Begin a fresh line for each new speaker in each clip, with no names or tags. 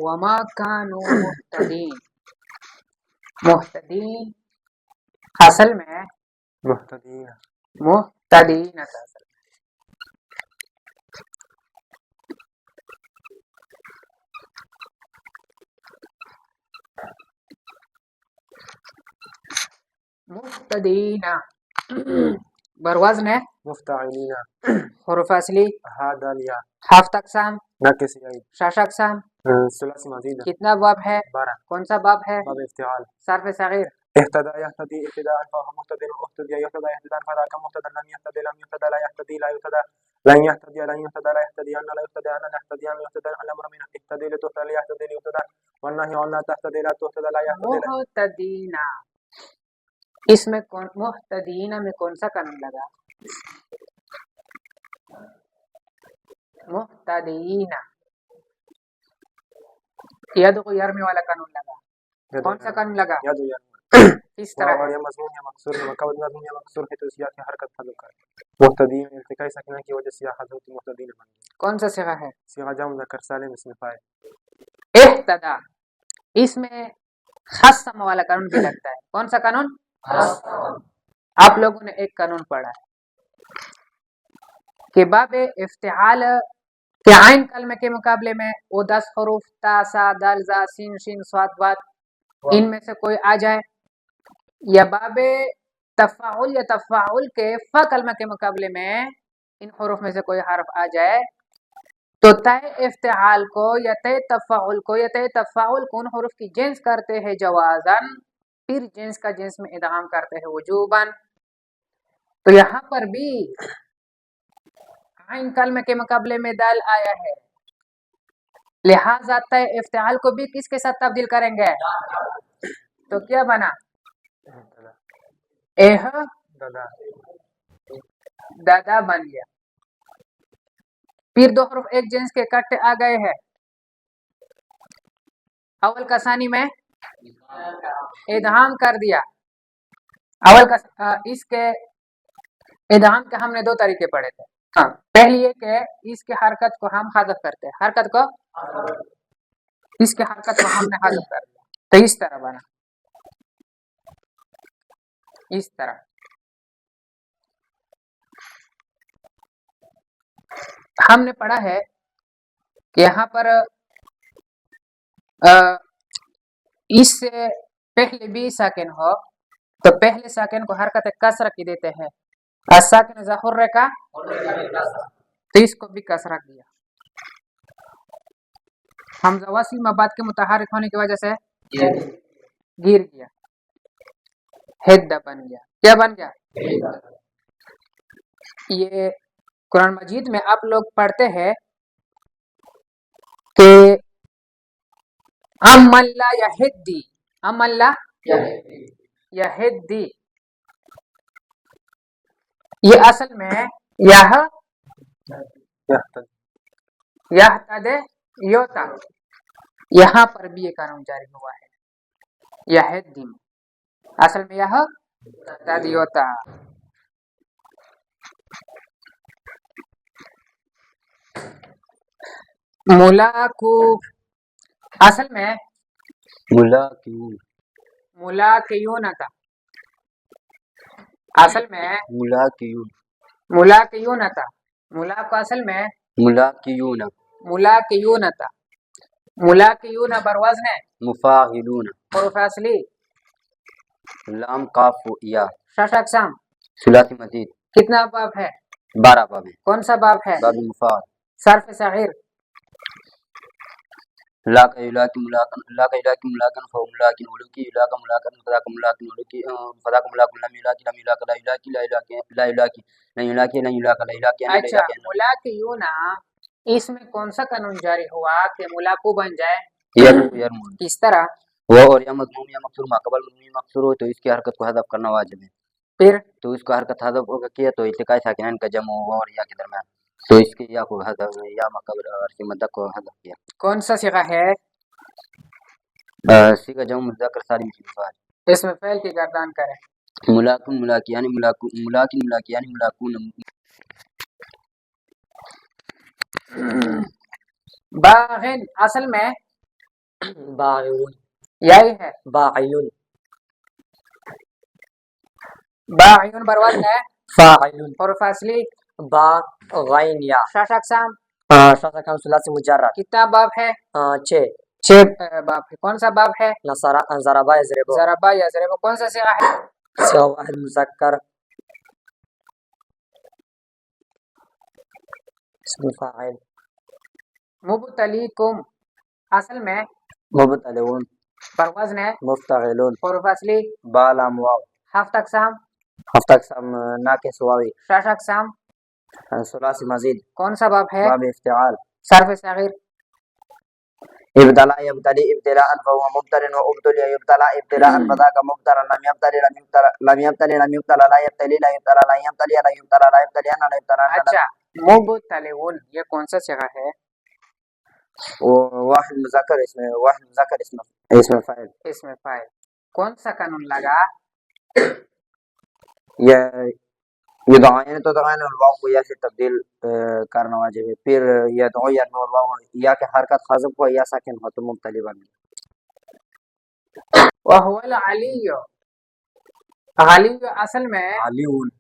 وما كانوا محتدین. محتدین اصل میں محتدین تھا. محتدین بروزن ہے
مفتعلین
حروف اصلی
ہا دال یا
7 اقسام
ناقص یائی
6 اقسام
ثلاثی مزید
کتنا باب ہے
12
کون سا باب ہے
باب افتعال
صرف صغیر
اهتدى يهتدي ابتداء فهو مهتد واهتدي يهتدى اهتداء فذاك مهتد لم يهتدي لم يهتدى لا يهتدي لا يهتدى لن يهتدي لن يهتدى لا يهتدي أن لا يهتدي أن لا يهتدي أن يهتدى الأمر من اهتدي لتهتدى لا يهتدي ليهتدى والنهي عن لا تهتدي لا تهتدى لا يهتدي
محتدین اس میں محتدین میں کون سا قانون لگا محتدین ید کو یرمی والا قانون لگا کون سا قانون لگا
یاد یا
اس طرح
اور یہ مضمون یا مکسور ہے مقابل مضمون یا مکسور ہے تو سیاق کی حرکت حذف کر محتدین ارتقاء ساکنہ کی وجہ سے یا حذف محتدین بن گئی
کون سا صیغہ ہے
صیغہ جمع مذکر سالم اسم فاعل
اہتدا اس میں خصم والا قانون بھی لگتا ہے کون سا قانون آپ لوگوں نے ایک قانون پڑھا ہے کہ باب افتعال کے عین کلمے کے مقابلے میں وہ 10 حروف تا سا دال زا سین شین صاد باد ان میں سے کوئی آ جائے یا باب تفاعل یا تفاعل کے فا کلمہ کے مقابلے میں ان حروف میں سے کوئی حرف آ جائے تو تے افتعال کو یا تے تفاعل کو یا تے تفاعل کو ان حروف کی جنس کرتے ہیں جوازن پھر جنس کا جنس میں ادغام کرتے ہیں وجوباً. تو یہاں پر بھی عین کلمے کے مقابلے میں دال آیا ہے لہذا تے افتعال کو بھی کس کے ساتھ تبدیل کریں گے تو کیا بنا دادا بن گیا. پھر 2 حروف ایک جنس کے کٹے آ گئے ہیں اول کا ثانی میں ادغام کر دیا. اول کا اس کے ادغام کے ہم نے 2 طریقے پڑھے تھے. ہاں پہلی یہ کہ اس کے حرکت کو ہم حذف کرتے ہیں حرکت کو اس کے حرکت کو ہم نے حذف کر دیا تو اس طرح بنا اس طرح. ہم نے پڑھا ہے کہ یہاں پر اس سے پہلے بھی ساکن ہو تو پہلے ساکن کو حرکت کسرہ کی دیتے ہیں الساکن اذا حرک تو اس کو بھی کسرہ دیا. حمزہ وصل مباد کے متحرک ہونے کی وجہ سے گر گیا ہد بن گیا. کیا بن گیا یہ قرآن مجید میں آپ لوگ پڑھتے ہیں کہ امن لا یہدی امن لا یہدی یہ اصل میں یہتد یوتا یہاں پر بھی یہ قانون جاری ہوا ہے یہدی اصل میں یہتد یوتا. ملاقو اصل میں ملاقیون تھا اصل میں ملاقیون تھا ملاق اصل میں ملاقیون تھا ملاقیون بروزن ہے
مفاعلون
حروف اصلی
لام قاف یا
6 اقسام
ثلاثی مزید
کتنا باب ہے
12 باب ہے.
کون سا باب ہے
باب مفاعل
صرف صغیر
لاک یلاکی ملاکن لاک یلاکی ملاکن فو ملاکن ولوکی یلاک ملاکن فذاک ملاکن ولوکی فذاک ملاکن لم یلاکی لم یلاک لا یلاکی لا یلاکی لا یلاکی لن یلاکی لن یلاک لا یلاکی.
اچھا ملاقیون اس میں کون سا قانون جاری ہوا کہ ملاقو بن جائے کس طرح
وہ اور یا مضموم یا مکسور ما قبل مضموم یا مکسور ہو تو اس کی حرکت کو حذف کرنا واجب ہے.
پھر
تو اس کو حرکت حذف کیا تو التقاء ساکنین کا جمع اور یا کے درمیان تو اس کے یا کو حذف یا ما قبل اور کی مدہ کو حذف کیا.
کون سا صیغہ ہے
صیغہ جمع مذکر سالم اسم فاعل
اس میں فعل کی گردان کرے
ملاکن ملاکی یعنی ملاکن ملاکی یعنی ملاکون
باغن اصل میں
باعون
یہی ہے
باعون
باعین بر وزن ہے
فاعل
حروف اصلی
با غین یا
شش اقسام
شاذ کم ثلاثی مجرد
کتنا باب ہے
6
چھ باب ہے کون سا باب ہے
نصر ضربا یضرب
ضربا یضرب کون سا صیغہ ہے
سو واحد مذکر اسم فاعل
مبتلیکم اصل میں
مبتلون
بر وزن ہے
مفتعلون
حروف اصلی
با لام واو
7 اقسام
ہفتہ اقسام ناقص واوی
شش اقسام
ثلاثی مزید
کون سا باب ہے
باب افتعال
صرف صغیر
ابتلا يبتلي ابتلاء فهو مبتل وابتلي يبتلى ابتلاء فذاك مبتل لم يبتلي لم يبتلي لم يبتلى لا يبتلي لا يبتلى لا يبتلي لا يبتلى لا يبتلي لا يبتلى
اچھا مبتلون یہ کون سا صیغہ ہے
واحد مذکر اسم فاعل
اس میں فاعل کون سا قانون لگا
يدعين تدعين الواو کو یا سے تبدیل کرنا واجب ہے پھر يدعين الواو یا کہ حرکت حذف کو یا ساکن ہو تو مبتلی بن
وهو العلی علی اصل میں
علیون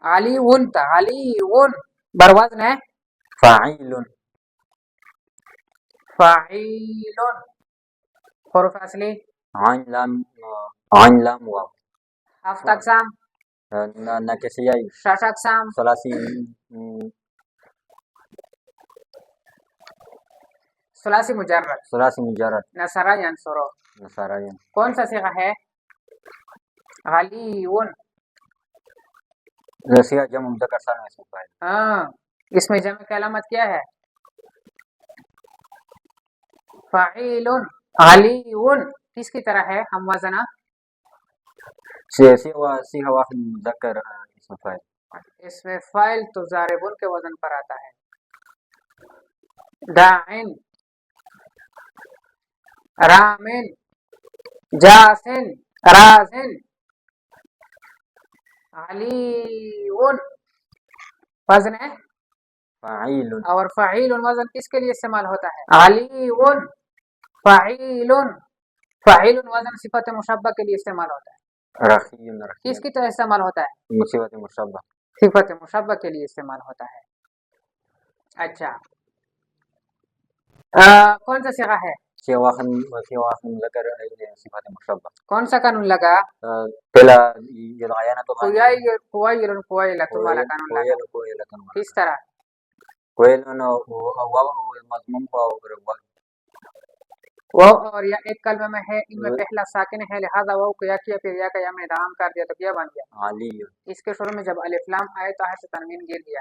علی ون تھا علی ون بر وزن ہے
فاعل
فاعیل حروف اصلی
عین لام واو
7 اقسام
ناقصیہ
شش اقسام ثلاثی مجرد نصرہ ینصرو
نصارین
کون سا صیغہ ہے علیون
نصیحہ جمع مذکر سالم اسم فاعل
ہاں اس میں جمع کی علامت کیا ہے فاعیل علیون کس کی طرح ہے ہم وزنہ
صیغہ واحد مذکر اسم فاعل
اس میں فاعل تو ضاربون کے وزن پر آتا ہے داعن رامن جاسن رازن علیون وزن ہے
فاعل
اور فعیل وزن کس کے لیے استعمال ہوتا ہے علیون فعیل فعیل وزن صفت مشبہ کے لیے استعمال ہوتا ہے
رخی
کس کی طرح استعمال ہوتا ہے
مصیبت مشبہ
صفت مشبہ کے لیے استعمال ہوتا ہے اچھا کون سا صیغہ ہے
صیغہ واحد مذکر صفت مشبہ
کون سا قانون لگا
پہلا یدعین تو
قویل تمہارا قانون لگا کس طرح وہ اور یا ایک کلمہ میں ہے ان میں پہلا ساکن ہے لہذا وہ کو یا کیا پھر یا کا یا میں ادغام کر دیا تو کیا بن گیا
علی
اس کے شروع میں جب الف لام آئے تو حرف تنوین گر گیا